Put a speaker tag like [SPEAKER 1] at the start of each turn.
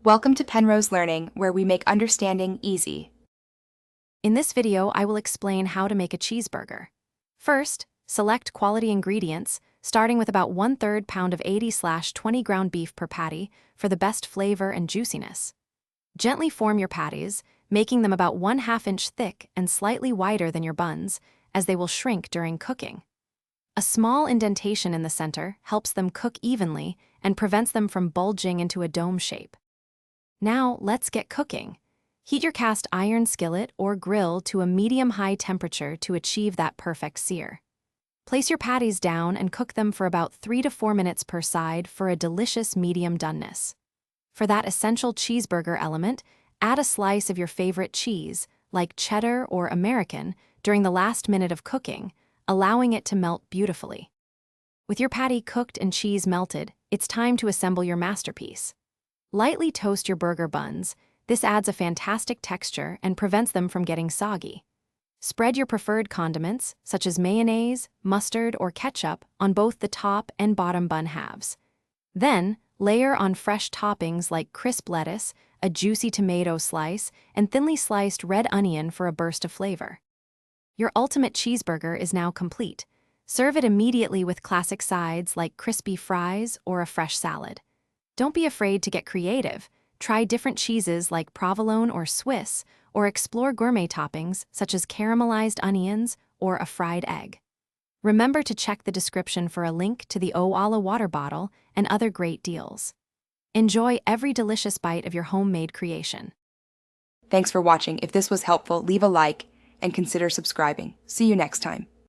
[SPEAKER 1] Welcome to Penrose Learning, where we make understanding easy.
[SPEAKER 2] In this video, I will explain how to make a cheeseburger. First, select quality ingredients, starting with about 1/3 pound of 80/20 ground beef per patty for the best flavor and juiciness. Gently form your patties, making them about 1/2 inch thick and slightly wider than your buns, as they will shrink during cooking. A small indentation in the center helps them cook evenly and prevents them from bulging into a dome shape. Now, let's get cooking. Heat your cast iron skillet or grill to a medium-high temperature to achieve that perfect sear. Place your patties down and cook them for about 3 to 4 minutes per side for a delicious medium doneness. For that essential cheeseburger element, add a slice of your favorite cheese, like cheddar or American, during the last minute of cooking, allowing it to melt beautifully. With your patty cooked and cheese melted, it's time to assemble your masterpiece. Lightly toast your burger buns. This adds a fantastic texture and prevents them from getting soggy. Spread your preferred condiments, such as mayonnaise, mustard, or ketchup, on both the top and bottom bun halves. Then, layer on fresh toppings like crisp lettuce, a juicy tomato slice, and thinly sliced red onion for a burst of flavor. Your ultimate cheeseburger is now complete. Serve it immediately with classic sides like crispy fries or a fresh salad. Don't be afraid to get creative. Try different cheeses like provolone or Swiss, or explore gourmet toppings such as caramelized onions or a fried egg. Remember to check the description for a link to the Owala water bottle and other great deals. Enjoy every delicious bite of your homemade creation.
[SPEAKER 1] Thanks for watching. If this was helpful, leave a like and consider subscribing. See you next time.